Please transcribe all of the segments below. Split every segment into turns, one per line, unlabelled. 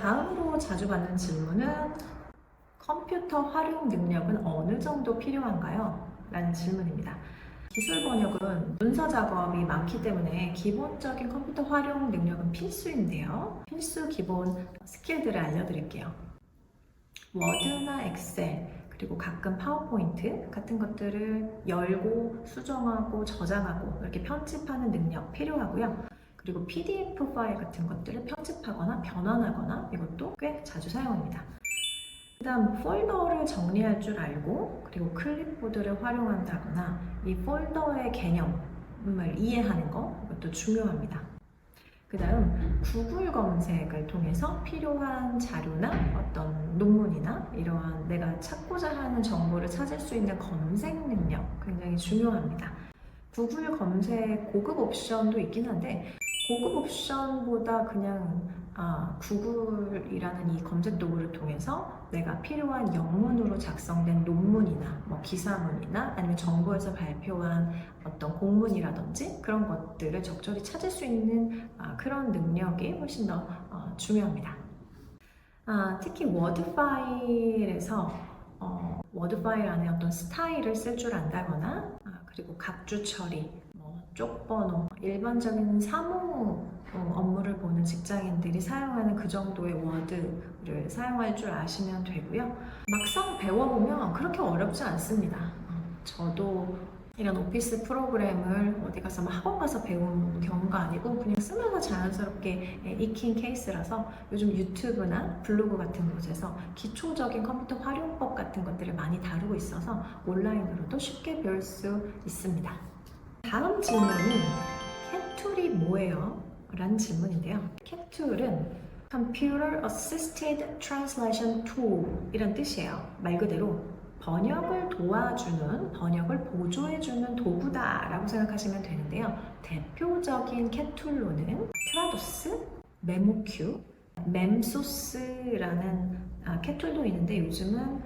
다음으로 자주 받는 질문은 컴퓨터 활용 능력은 어느 정도 필요한가요? 라는 질문입니다. 기술 번역은 문서 작업이 많기 때문에 기본적인 컴퓨터 활용 능력은 필수인데요. 필수 기본 스킬들을 알려드릴게요. 워드나 엑셀, 그리고 가끔 파워포인트 같은 것들을 열고 수정하고 저장하고 이렇게 편집하는 능력 필요하고요. 그리고 PDF 파일 같은 것들을 편집하거나 변환하거나 이것도 꽤 자주 사용합니다. 그 다음 폴더를 정리할 줄 알고 그리고 클립보드를 활용한다거나 이 폴더의 개념을 이해하는 거 이것도 중요합니다. 그 다음 구글 검색을 통해서 필요한 자료나 어떤 논문이나 이러한 내가 찾고자 하는 정보를 찾을 수 있는 검색 능력 굉장히 중요합니다. 구글 검색 고급 옵션도 있긴 한데 고급 옵션보다 그냥 구글이라는 이 검색 도구를 통해서 내가 필요한 영문으로 작성된 논문이나 뭐 기사문이나 아니면 정부에서 발표한 어떤 공문이라든지 그런 것들을 적절히 찾을 수 있는 그런 능력이 훨씬 더 중요합니다. 특히 워드 파일에서 워드 파일 안에 어떤 스타일을 쓸 줄 안다거나 그리고 각주 처리, 쪽번호, 일반적인 사무 업무를 보는 직장인들이 사용하는 그 정도의 워드를 사용할 줄 아시면 되고요. 막상 배워보면 그렇게 어렵지 않습니다. 저도 이런 오피스 프로그램을 어디 가서 학원 가서 배운 경우가 아니고 그냥 쓰면서 자연스럽게 익힌 케이스라서 요즘 유튜브나 블로그 같은 곳에서 기초적인 컴퓨터 활용법 같은 것들을 많이 다루고 있어서 온라인으로도 쉽게 배울 수 있습니다. 다음 질문은 캣툴이 뭐예요? 라는 질문인데요. 캣툴은 Computer Assisted Translation Tool 이란 뜻이에요. 말 그대로 번역을 도와주는, 번역을 보조해주는 도구다 라고 생각하시면 되는데요. 대표적인 캣툴로는 트라도스, 메모큐, mem소스라는 캣툴도 있는데 요즘은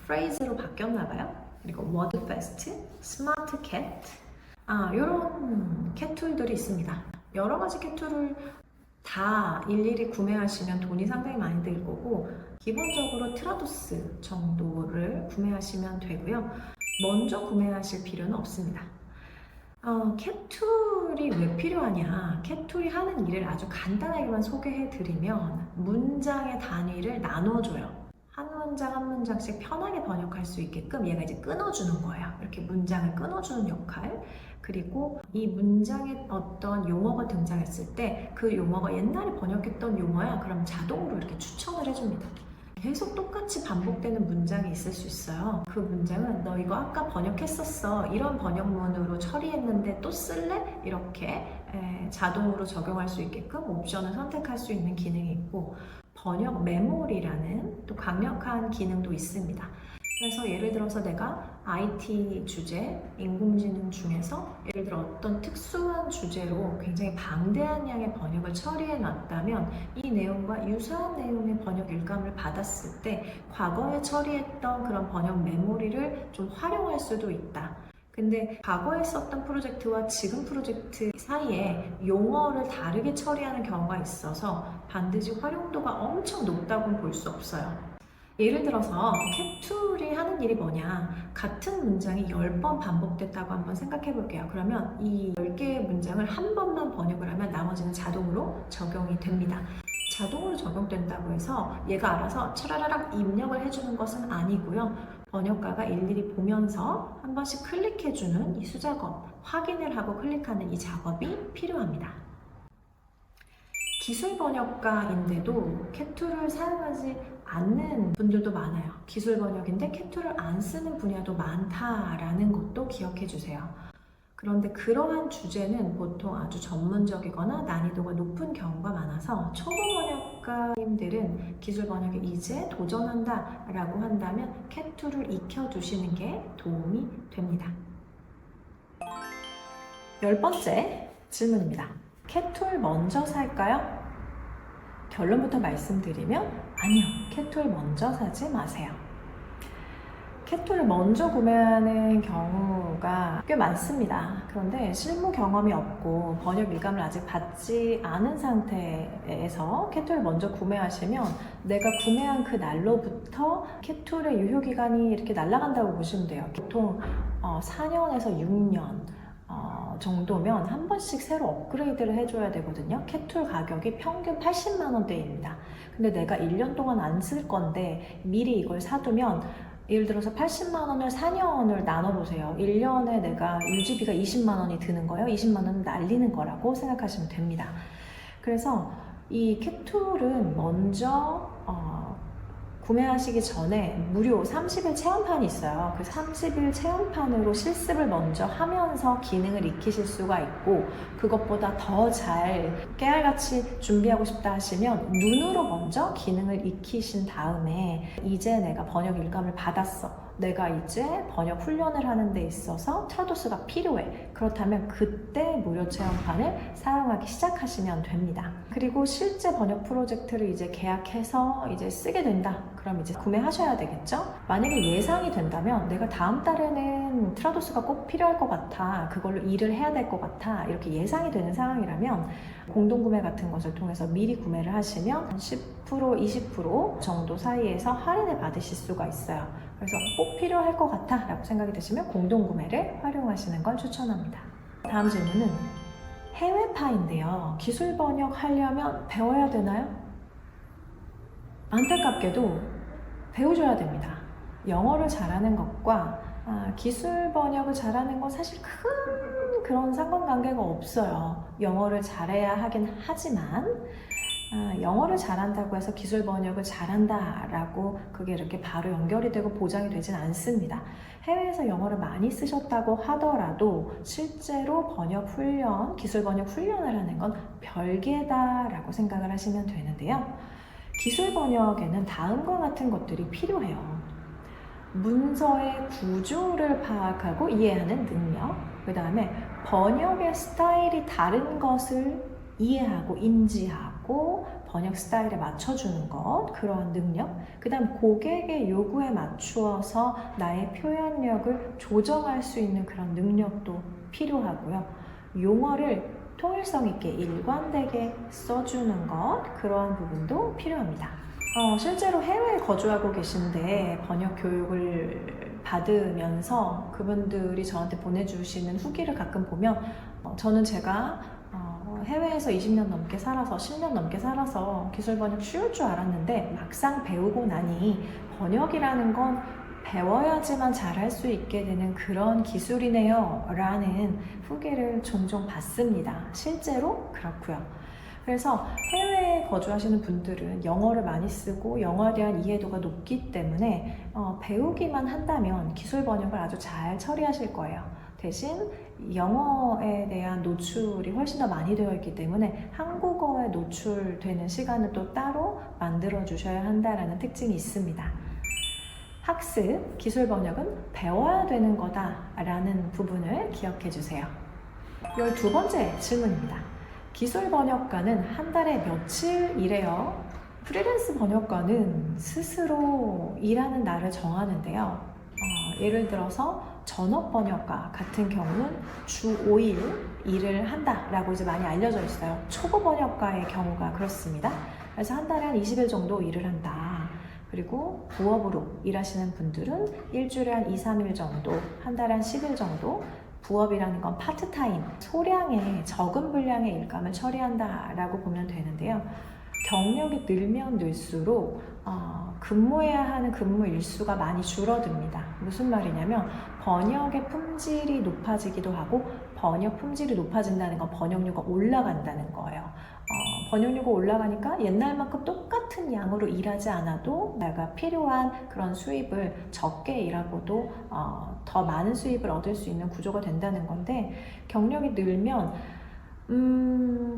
프레이즈로 바뀌었나봐요. 그리고 워드페스트, 스마트캣 이런 캣툴들이 있습니다. 여러 가지 캣툴을 다 일일이 구매하시면 돈이 상당히 많이 들 거고 기본적으로 트라도스 정도를 구매하시면 되고요. 먼저 구매하실 필요는 없습니다. 캣툴이 왜 필요하냐? 캣툴이 하는 일을 아주 간단하게만 소개해 드리면 문장의 단위를 나눠줘요. 한 문장 한 문장씩 편하게 번역할 수 있게끔 얘가 이제 끊어주는 거예요. 이렇게 문장을 끊어주는 역할. 그리고 이 문장에 어떤 용어가 등장했을 때 그 용어가 옛날에 번역했던 용어야. 그럼 자동으로 이렇게 추천을 해줍니다. 계속 똑같이 반복되는 문장이 있을 수 있어요. 그 문장은 너 이거 아까 번역했었어. 이런 번역문으로 처리했는데 또 쓸래? 이렇게 자동으로 적용할 수 있게끔 옵션을 선택할 수 있는 기능이 있고 번역 메모리라는 또 강력한 기능도 있습니다. 그래서 예를 들어서 내가 IT 주제, 인공지능 중에서 예를 들어 어떤 특수한 주제로 굉장히 방대한 양의 번역을 처리해 놨다면 이 내용과 유사한 내용의 번역 일감을 받았을 때 과거에 처리했던 그런 번역 메모리를 좀 활용할 수도 있다. 근데 과거에 썼던 프로젝트와 지금 프로젝트 사이에 용어를 다르게 처리하는 경우가 있어서 반드시 활용도가 엄청 높다고는 볼 수 없어요. 예를 들어서 캣툴이 하는 일이 뭐냐, 같은 문장이 10번 반복됐다고 한번 생각해 볼게요. 그러면 이 10개의 문장을 한 번만 번역을 하면 나머지는 자동으로 적용이 됩니다. 자동으로 적용된다고 해서 얘가 알아서 차라라락 입력을 해주는 것은 아니고요. 번역가가 일일이 보면서 한 번씩 클릭해주는 이 수작업, 확인을 하고 클릭하는 이 작업이 필요합니다. 기술 번역가인데도 캣툴을 사용하지 않는 분들도 많아요. 기술 번역인데 캣툴을 안 쓰는 분야도 많다라는 것도 기억해 주세요. 그런데 그러한 주제는 보통 아주 전문적이거나 난이도가 높은 경우가 많아서 초보 번역가님들은 기술 번역에 이제 도전한다 라고 한다면 캣툴을 익혀두시는 게 도움이 됩니다. 10번째 질문입니다. 캣툴 먼저 살까요? 결론부터 말씀드리면 아니요, 캣툴 먼저 사지 마세요. 캣툴을 먼저 구매하는 경우가 꽤 많습니다. 그런데 실무 경험이 없고 번역 일감을 아직 받지 않은 상태에서 캣툴을 먼저 구매하시면 내가 구매한 그 날로부터 캣툴의 유효기간이 이렇게 날아간다고 보시면 돼요. 보통 4년에서 6년 정도면 한 번씩 새로 업그레이드를 해줘야 되거든요. 캣툴 가격이 평균 80만 원대입니다. 근데 내가 1년 동안 안 쓸 건데 미리 이걸 사두면 예를 들어서 80만 원을 4년을 나눠보세요. 1년에 내가 유지비가 20만 원이 드는 거예요. 20만 원은 날리는 거라고 생각하시면 됩니다. 그래서 이 캣툴은 먼저 구매하시기 전에 무료 30일 체험판이 있어요. 그 30일 체험판으로 실습을 먼저 하면서 기능을 익히실 수가 있고, 그것보다 더 잘 깨알같이 준비하고 싶다 하시면 눈으로 먼저 기능을 익히신 다음에 이제 내가 번역 일감을 받았어. 내가 이제 번역 훈련을 하는 데 있어서 트라도스가 필요해. 그렇다면 그때 무료 체험판을 사용하기 시작하시면 됩니다. 그리고 실제 번역 프로젝트를 이제 계약해서 이제 쓰게 된다. 그럼 이제 구매하셔야 되겠죠? 만약에 예상이 된다면 내가 다음 달에는 트라도스가 꼭 필요할 것 같아. 그걸로 일을 해야 될 것 같아. 이렇게 예상이 되는 상황이라면 공동구매 같은 것을 통해서 미리 구매를 하시면 10%, 20% 정도 사이에서 할인을 받으실 수가 있어요. 그래서 꼭 필요할 것 같아 라고 생각이 드시면 공동구매를 활용하시는 걸 추천합니다. 다음 질문은 해외파인데요. 기술 번역 하려면 배워야 되나요? 안타깝게도 배우셔야 됩니다. 영어를 잘하는 것과 기술 번역을 잘하는 건 사실 큰 그런 상관관계가 없어요. 영어를 잘해야 하긴 하지만 영어를 잘한다고 해서 기술 번역을 잘한다 라고 그게 이렇게 바로 연결이 되고 보장이 되진 않습니다. 해외에서 영어를 많이 쓰셨다고 하더라도 실제로 번역 훈련, 기술 번역 훈련을 하는 건 별개다 라고 생각을 하시면 되는데요. 기술 번역에는 다음과 같은 것들이 필요해요. 문서의 구조를 파악하고 이해하는 능력, 그 다음에 번역의 스타일이 다른 것을 이해하고 인지하고 번역 스타일에 맞춰주는 것, 그러한 능력, 그 다음 고객의 요구에 맞추어서 나의 표현력을 조정할 수 있는 그런 능력도 필요하고요. 용어를 통일성 있게 일관되게 써주는 것, 그러한 부분도 필요합니다. 실제로 해외에 거주하고 계신데 번역 교육을 받으면서 그분들이 저한테 보내주시는 후기를 가끔 보면 저는 제가 해외에서 20년 넘게 살아서 10년 넘게 살아서 기술 번역 쉬울 줄 알았는데 막상 배우고 나니 번역이라는 건 배워야지만 잘할 수 있게 되는 그런 기술이네요 라는 후기를 종종 받습니다. 실제로 그렇고요. 그래서 해외에 거주하시는 분들은 영어를 많이 쓰고 영어에 대한 이해도가 높기 때문에 배우기만 한다면 기술 번역을 아주 잘 처리하실 거예요. 대신 영어에 대한 노출이 훨씬 더 많이 되어 있기 때문에 한국어에 노출되는 시간을 또 따로 만들어 주셔야 한다는 특징이 있습니다. 학습, 기술 번역은 배워야 되는 거다라는 부분을 기억해 주세요. 12번째 질문입니다. 기술 번역가는 한 달에 며칠 일해요? 프리랜스 번역가는 스스로 일하는 날을 정하는데요. 예를 들어서 전업 번역가 같은 경우는 주 5일 일을 한다라고 이제 많이 알려져 있어요. 초보 번역가의 경우가 그렇습니다. 그래서 한 달에 한 20일 정도 일을 한다. 그리고 부업으로 일하시는 분들은 일주일에 한 2, 3일 정도, 한 달에 한 10일 정도, 부업이라는 건 파트타임, 소량의 적은 분량의 일감을 처리한다라고 보면 되는데요. 경력이 늘면 늘수록 근무해야 하는 근무 일수가 많이 줄어듭니다. 무슨 말이냐면 번역의 품질이 높아지기도 하고 번역 품질이 높아진다는 건 번역료가 올라간다는 거예요. 번역료가 올라가니까 옛날만큼 똑같은 양으로 일하지 않아도 내가 필요한 그런 수입을 적게 일하고도 더 많은 수입을 얻을 수 있는 구조가 된다는 건데 경력이 늘면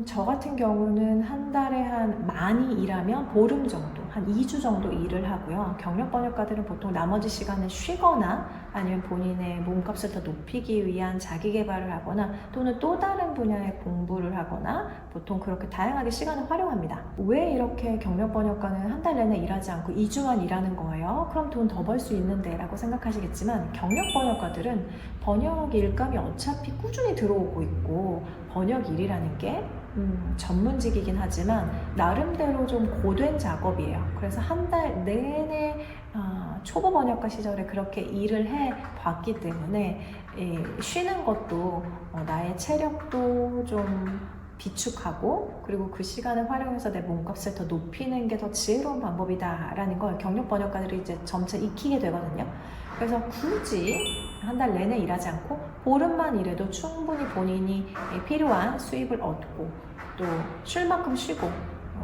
저 같은 경우는 한 달에 한 최대한 많이 일하면 보름 정도, 한 2주 정도 일을 하고요. 경력 번역가들은 보통 나머지 시간을 쉬거나 아니면 본인의 몸값을 더 높이기 위한 자기 개발을 하거나 또는 또 다른 분야의 공부를 하거나 보통 그렇게 다양하게 시간을 활용합니다. 왜 이렇게 경력 번역가는 한 달 내내 일하지 않고 2주만 일하는 거예요? 그럼 돈 더 벌 수 있는데 라고 생각하시겠지만, 경력 번역가들은 번역 일감이 어차피 꾸준히 들어오고 있고, 번역 일이라는 게 전문직이긴 하지만 나름대로 좀 고된 작업이에요. 그래서 한 달 내내 초보 번역가 시절에 그렇게 일을 해 봤기 때문에 쉬는 것도 나의 체력도 좀 비축하고, 그리고 그 시간을 활용해서 내 몸값을 더 높이는 게 더 지혜로운 방법이다 라는 걸 경력 번역가들이 이제 점차 익히게 되거든요. 그래서 굳이 한 달 내내 일하지 않고 보름만 일해도 충분히 본인이 필요한 수입을 얻고 또 쉴 만큼 쉬고,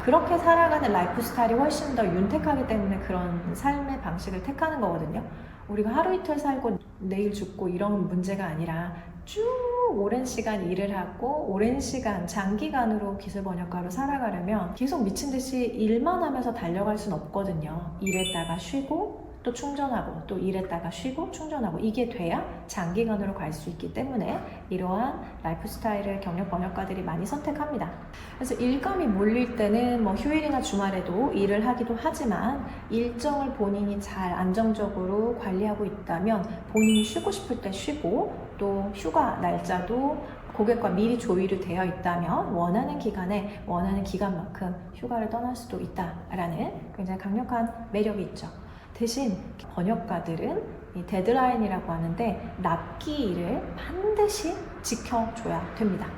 그렇게 살아가는 라이프 스타일이 훨씬 더 윤택하기 때문에 그런 삶의 방식을 택하는 거거든요. 우리가 하루 이틀 살고 내일 죽고 이런 문제가 아니라 쭉 오랜 시간 일을 하고 오랜 시간 장기간으로 기술 번역가로 살아가려면 계속 미친 듯이 일만 하면서 달려갈 순 없거든요. 일했다가 쉬고 또 충전하고 또 일했다가 쉬고 충전하고, 이게 돼야 장기간으로 갈 수 있기 때문에 이러한 라이프 스타일을 경력 번역가들이 많이 선택합니다. 그래서 일감이 몰릴 때는 휴일이나 주말에도 일을 하기도 하지만, 일정을 본인이 잘 안정적으로 관리하고 있다면 본인이 쉬고 싶을 때 쉬고, 또 휴가 날짜도 고객과 미리 조율이 되어 있다면 원하는 기간에 원하는 기간만큼 휴가를 떠날 수도 있다라는 굉장히 강력한 매력이 있죠. 대신 번역가들은 이 데드라인이라고 하는데 납기일을 반드시 지켜줘야 됩니다.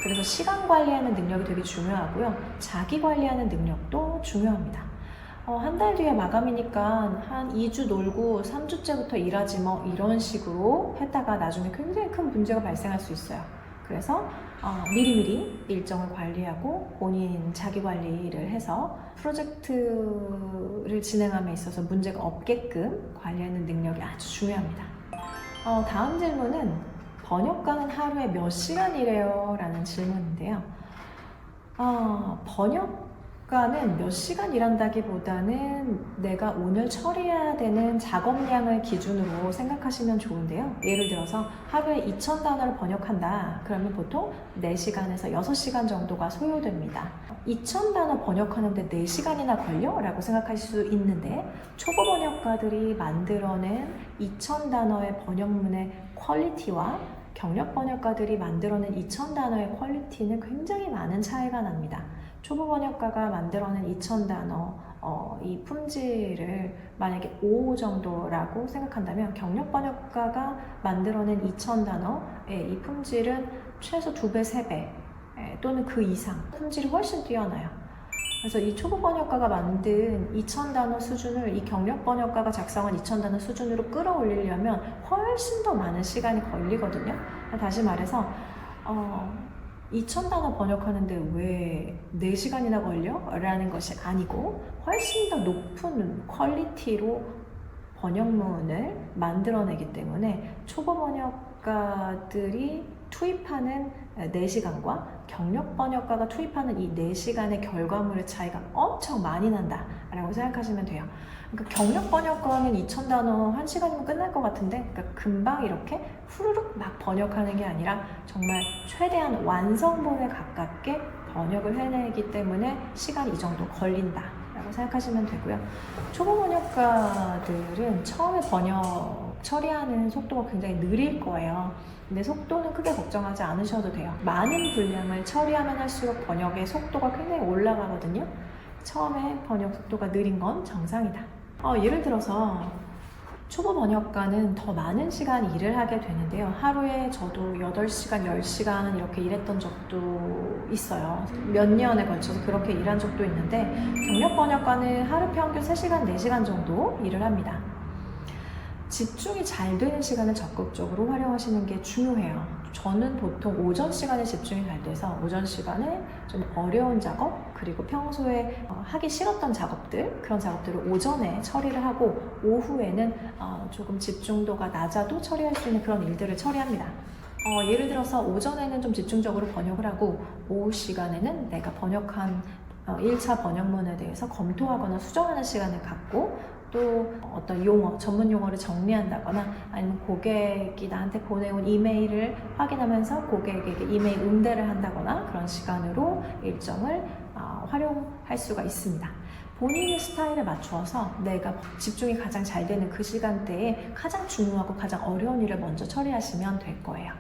그래서 시간 관리하는 능력이 되게 중요하고요. 자기 관리하는 능력도 중요합니다. 한 달 뒤에 마감이니까 한 2주 놀고 3주째부터 일하지 이런 식으로 했다가 나중에 굉장히 큰 문제가 발생할 수 있어요. 그래서 미리미리 일정을 관리하고 본인 자기 관리를 해서 프로젝트를 진행함에 있어서 문제가 없게끔 관리하는 능력이 아주 중요합니다. 다음 질문은 번역가는 하루에 몇 시간 일해요? 라는 질문인데요. 번역가는 몇 시간 일한다기보다는 내가 오늘 처리해야 되는 작업량을 기준으로 생각하시면 좋은데요. 예를 들어서 하루에 2,000단어를 번역한다. 그러면 보통 4시간에서 6시간 정도가 소요됩니다. 2,000단어 번역하는데 4시간이나 걸려? 라고 생각하실 수 있는데, 초보 번역가들이 만들어낸 2,000단어의 번역문의 퀄리티와 경력 번역가들이 만들어낸 2,000단어의 퀄리티는 굉장히 많은 차이가 납니다. 초보 번역가가 만들어낸 2,000단어 이 품질을 만약에 5 정도라고 생각한다면, 경력 번역가가 만들어낸 2,000단어의 이 품질은 최소 2배, 3배 또는 그 이상 품질이 훨씬 뛰어나요. 그래서 이 초보 번역가가 만든 2,000단어 수준을 이 경력 번역가가 작성한 2,000단어 수준으로 끌어올리려면 훨씬 더 많은 시간이 걸리거든요. 다시 말해서 2,000단어 번역하는데 왜 4시간이나 걸려? 라는 것이 아니고, 훨씬 더 높은 퀄리티로 번역문을 만들어내기 때문에 초보 번역가들이 투입하는 4시간과 경력 번역가가 투입하는 이 4시간의 결과물의 차이가 엄청 많이 난다 라고 생각하시면 돼요. 그러니까 경력 번역가는 2,000단어 1시간이면 끝날 것 같은데, 그러니까 금방 이렇게 후루룩 막 번역하는 게 아니라 정말 최대한 완성본에 가깝게 번역을 해내기 때문에 시간이 이 정도 걸린다 라고 생각하시면 되고요. 초보 번역가들은 처음에 번역 처리하는 속도가 굉장히 느릴 거예요. 근데 속도는 크게 걱정하지 않으셔도 돼요. 많은 분량을 처리하면 할수록 번역의 속도가 굉장히 올라가거든요. 처음에 번역 속도가 느린 건 정상이다. 예를 들어서 초보 번역가는 더 많은 시간 일을 하게 되는데요. 하루에 저도 8시간, 10시간 이렇게 일했던 적도 있어요. 몇 년에 걸쳐서 그렇게 일한 적도 있는데, 경력 번역가는 하루 평균 3시간, 4시간 정도 일을 합니다. 집중이 잘 되는 시간을 적극적으로 활용하시는 게 중요해요. 저는 보통 오전 시간에 집중이 잘 돼서 오전 시간에 좀 어려운 작업, 그리고 평소에 하기 싫었던 작업들, 그런 작업들을 오전에 처리를 하고, 오후에는 조금 집중도가 낮아도 처리할 수 있는 그런 일들을 처리합니다. 예를 들어서 오전에는 좀 집중적으로 번역을 하고, 오후 시간에는 내가 번역한 1차 번역문에 대해서 검토하거나 수정하는 시간을 갖고 또 어떤 용어, 전문 용어를 정리한다거나 아니면 고객이 나한테 보내온 이메일을 확인하면서 고객에게 이메일 응대를 한다거나 그런 시간으로 일정을 활용할 수가 있습니다. 본인의 스타일에 맞추어서 내가 집중이 가장 잘 되는 그 시간대에 가장 중요하고 가장 어려운 일을 먼저 처리하시면 될 거예요.